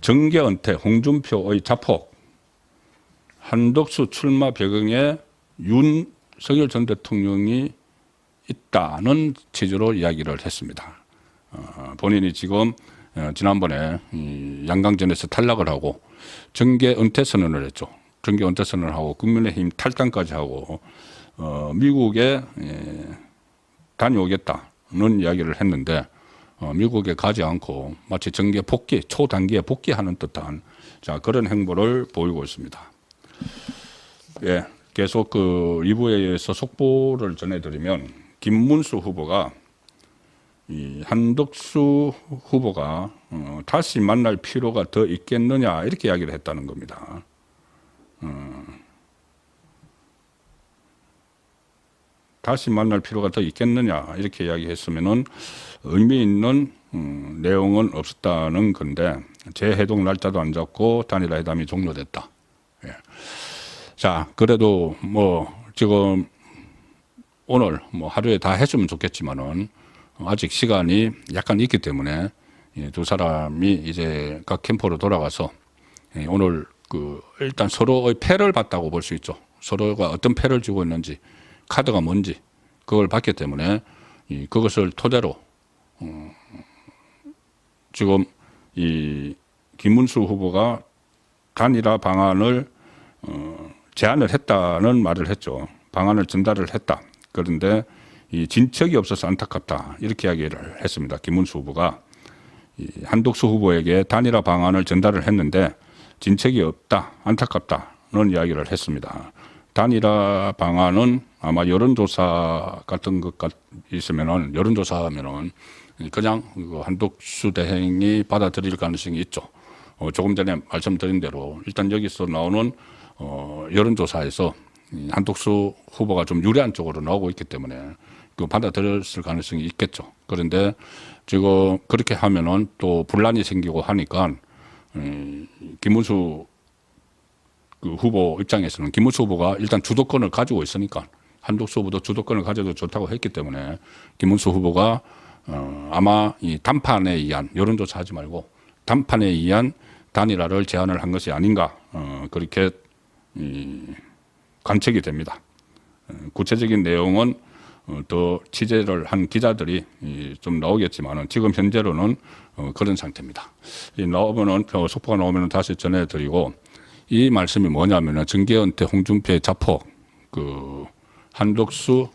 정계 은퇴, 홍준표의 자폭, 한덕수 출마 배경에 윤석열 전 대통령이 있다는 취지로 이야기를 했습니다. 본인이 지금 지난번에 양강전에서 탈락을 하고 정계 은퇴 선언을 했죠. 정계 은퇴 선언을 하고 국민의힘 탈당까지 하고 미국에 다녀오겠다는 이야기를 했는데 미국에 가지 않고 마치 정계 복귀, 초단기에 복귀하는 듯한 그런 행보를 보이고 있습니다. 예, 계속 그 2부에서 속보를 전해드리면 김문수 후보가 이 한덕수 후보가 다시 만날 필요가 더 있겠느냐 이렇게 이야기를 했다는 겁니다. 다시 만날 필요가 더 있겠느냐 이렇게 이야기했으면은 의미 있는 내용은 없었다는 건데 재해동 날짜도 안 잡고 단일화 회담이 종료됐다. 예. 자, 그래도 뭐 지금 오늘 뭐 하루에 다 했으면 좋겠지만은 아직 시간이 약간 있기 때문에 두 사람이 이제 각 캠프로 돌아가서 오늘 그 일단 서로의 패를 봤다고 볼 수 있죠. 서로가 어떤 패를 쥐고 있는지 카드가 뭔지 그걸 봤기 때문에 그것을 토대로 지금 이 김문수 후보가 단일화 방안을 제안을 했다는 말을 했죠. 방안을 전달을 했다. 그런데 이 진척이 없어서 안타깝다. 이렇게 이야기를 했습니다. 김문수 후보가 한덕수 후보에게 단일화 방안을 전달을 했는데 진척이 없다. 안타깝다는 이야기를 했습니다. 단일화 방안은 아마 여론조사 같은 것 있으면은 여론조사하면은 그냥 한덕수 대행이 받아들일 가능성이 있죠. 조금 전에 말씀드린 대로 일단 여기서 나오는 여론조사에서 한덕수 후보가 좀 유리한 쪽으로 나오고 있기 때문에 그 받아들였을 가능성이 있겠죠. 그런데 지금 그렇게 하면은 또 분란이 생기고 하니까 김문수 그 후보 입장에서는 김문수 후보가 일단 주도권을 가지고 있으니까 한덕수 후보도 주도권을 가져도 좋다고 했기 때문에 김문수 후보가 아마 이 단판에 의한 여론조사하지 말고 단판에 의한 단일화를 제안을 한 것이 아닌가 그렇게 관측이 됩니다. 구체적인 내용은 더 취재를 한 기자들이 좀 나오겠지만 지금 현재로는 그런 상태입니다. 나오면은 속보가 나오면 다시 전해드리고 이 말씀이 뭐냐면은 정계 은퇴 홍준표의 자폭 그 한덕수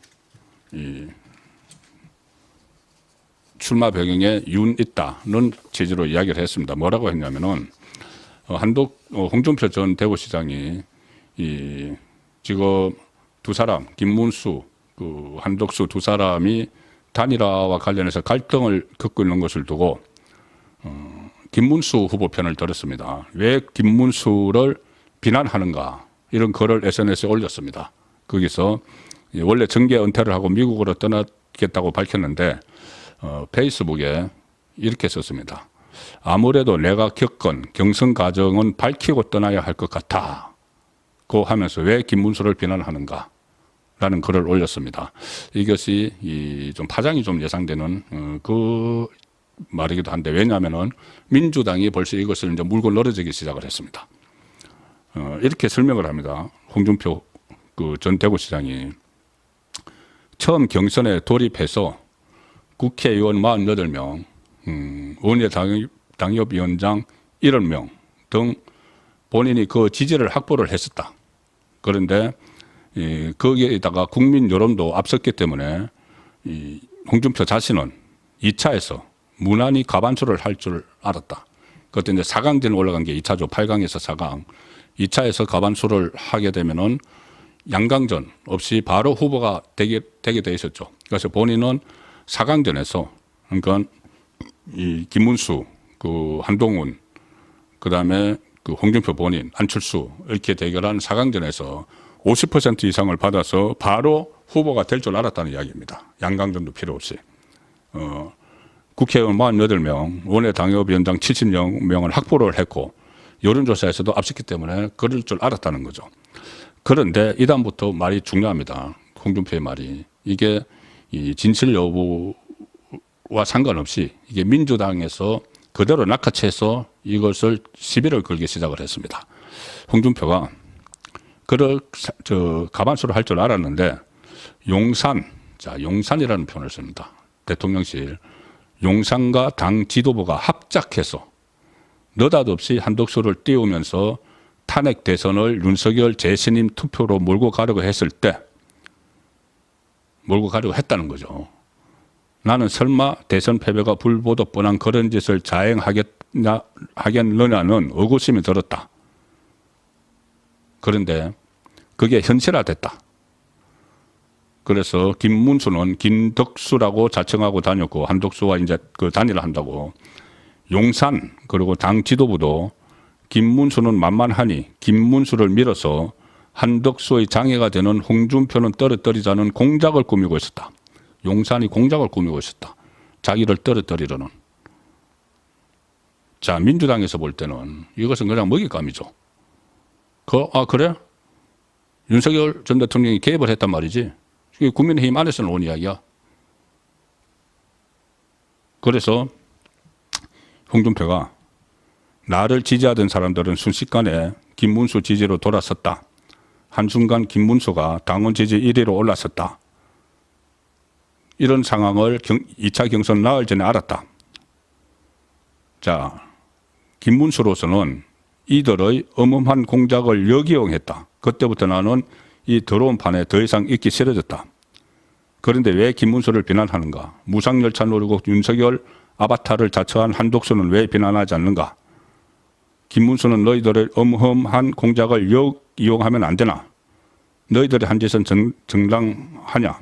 출마 배경에 윤 있다는 취지로 이야기를 했습니다. 뭐라고 했냐면은 홍준표 전 대구시장이 지금 두 사람 김문수 그 한덕수 두 사람이 단일화와 관련해서 갈등을 겪고 있는 것을 두고 김문수 후보 편을 들었습니다. 왜 김문수를 비난하는가 이런 글을 SNS에 올렸습니다. 거기서 원래 정계 은퇴를 하고 미국으로 떠나겠다고 밝혔는데 페이스북에 이렇게 썼습니다. 아무래도 내가 겪은 경선 과정은 밝히고 떠나야 할 것 같아. 고 하면서 왜 김문수를 비난하는가 라는 글을 올렸습니다. 이것이 좀 파장이 좀 예상되는 그 말이기도 한데 왜냐하면은 민주당이 벌써 이것을 이제 물고 늘어지기 시작을 했습니다. 이렇게 설명을 합니다. 홍준표 그 전 대구시장이 처음 경선에 돌입해서 국회의원 48명, 원외 당협위원장 70명 등 본인이 그 지지를 확보를 했었다. 그런데 거기에다가 국민 여론도 앞섰기 때문에 홍준표 자신은 2차에서 무난히 과반수를 할 줄 알았다. 그때 이제 4강전 올라간 게 2차죠. 8강에서 4강. 2차에서 과반수를 하게 되면은 양강전 없이 바로 후보가 되게 돼 있었죠. 그래서 본인은 4강전에서 그러니까 이 김문수, 그 한동훈, 그 다음에 그 홍준표 본인, 안철수 이렇게 대결한 4강전에서 50% 이상을 받아서 바로 후보가 될 줄 알았다는 이야기입니다. 양강전도 필요 없이. 국회의원 48명, 원외 당협위원장 70명을 확보를 했고 여론조사에서도 앞섰기 때문에 그럴 줄 알았다는 거죠. 그런데 이다음부터 말이 중요합니다. 홍준표의 말이. 이게 이 진실 여부와 상관없이 이게 민주당에서 그대로 낚아채서 이것을 시비를 걸기 시작을 했습니다. 홍준표가 가반수를 할 줄 알았는데 용산이라는 표현을 씁니다. 대통령실 용산과 당 지도부가 합작해서 느닷없이 한덕수를 띄우면서 탄핵 대선을 윤석열 재신임 투표로 몰고 가려고 했다는 거죠. 나는 설마 대선 패배가 불보듯 뻔한 그런 짓을 하겠느냐는 의구심이 들었다. 그런데 그게 현실화됐다. 그래서 김문수는 김덕수라고 자청하고 다녔고 한덕수와 이제 그 단일을 한다고. 용산 그리고 당 지도부도 김문수는 만만하니 김문수를 밀어서 한덕수의 장애가 되는 홍준표는 떨어뜨리자는 공작을 꾸미고 있었다. 용산이 공작을 꾸미고 있었다. 자기를 떨어뜨리려는. 자, 민주당에서 볼 때는 이것은 그냥 먹잇감이죠. 그래? 윤석열 전 대통령이 개입을 했단 말이지. 이게 국민의힘 안에서 나온 이야기야. 그래서 홍준표가 나를 지지하던 사람들은 순식간에 김문수 지지로 돌아섰다. 한순간 김문수가 당원 지지 1위로 올랐었다. 이런 상황을 2차 경선 나흘 전에 알았다. 자, 김문수로서는 이들의 엄험한 공작을 역이용했다. 그때부터 나는 이 더러운 판에 더 이상 있기 싫어졌다. 그런데 왜 김문수를 비난하는가? 무상열차 노리고 윤석열 아바타를 자처한 한독수는 왜 비난하지 않는가? 김문수는 너희들의 엄험한 공작을 역이용하면 안 되나? 너희들의 한 짓은 정당하냐?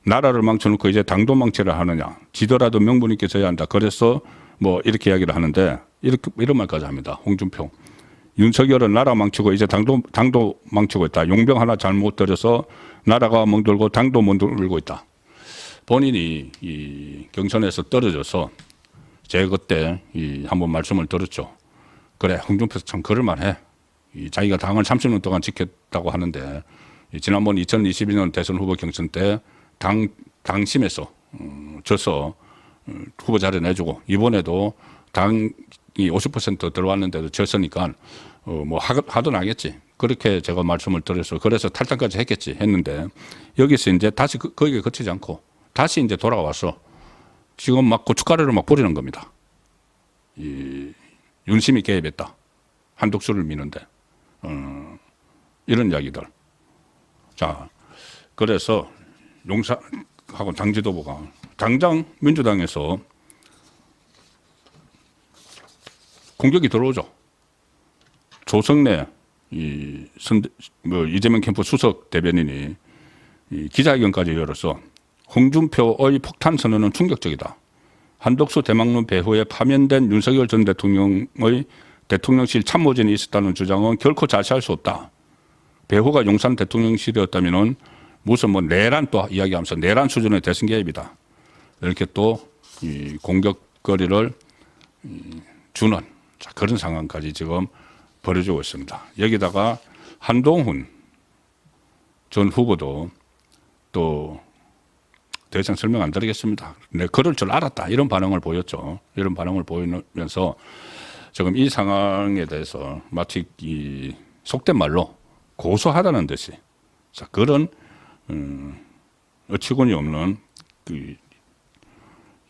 나라를 망쳐놓고 이제 당도 망치를 하느냐? 지더라도 명분 있게 져야 한다. 그래서 뭐 이렇게 이야기를 하는데 이런 말까지 합니다. 홍준표. 윤석열은 나라 망치고 이제 당도 망치고 있다. 용병 하나 잘못 들여서 나라가 멍들고 당도 멍들고 있다. 본인이 이 경선에서 떨어져서 제가 그때 한번 말씀을 들었죠. 그래, 홍준표 참 그럴만해. 자기가 당을 30년 동안 지켰다고 하는데 지난번 2022년 대선 후보 경선 때 당심에서 져서 후보 자리 내주고 이번에도 당이 50% 들어왔는데도 졌으니까 뭐 하든 하겠지. 그렇게 제가 말씀을 드려서 그래서 탈당까지 했는데 여기서 이제 다시 거기에 그치지 않고 다시 이제 돌아와서 지금 막 고춧가루를 막 뿌리는 겁니다. 윤심이 개입했다. 한독수를 미는데 이런 이야기들. 자, 그래서 용산하고 당 지도부가 당장 민주당에서 공격이 들어오죠. 조성래 이재명 캠프 수석 대변인이 기자회견까지 열어서 홍준표의 폭탄 선언은 충격적이다. 한덕수 대망론 배후에 파면된 윤석열 전 대통령의 대통령실 참모진이 있었다는 주장은 결코 자시할 수 없다. 배후가 용산 대통령실이었다면은 무슨 뭐 내란 또 이야기하면서 내란 수준의 대선 개입이다. 이렇게 또 공격거리를 주는 그런 상황까지 지금 벌어지고 있습니다. 여기다가 한동훈 전 후보도 또 더 이상 설명 안 드리겠습니다. 내 그럴 줄 알았다. 이런 반응을 보였죠. 이런 반응을 보이면서 지금 이 상황에 대해서 마치 속된 말로 고소하다는 듯이 그런 어처구니 없는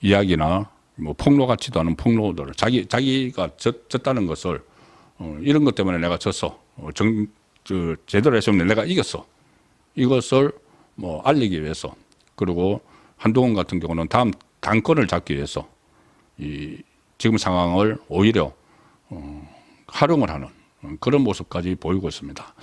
이야기나 뭐 폭로 같지도 않은 폭로들 자기가 졌다는 것을 이런 것 때문에 내가 졌어. 제대로 했으면 내가 이겼어. 이것을 뭐 알리기 위해서 그리고 한동훈 같은 경우는 다음 당권을 잡기 위해서 지금 상황을 오히려 활용을 하는 그런 모습까지 보이고 있습니다.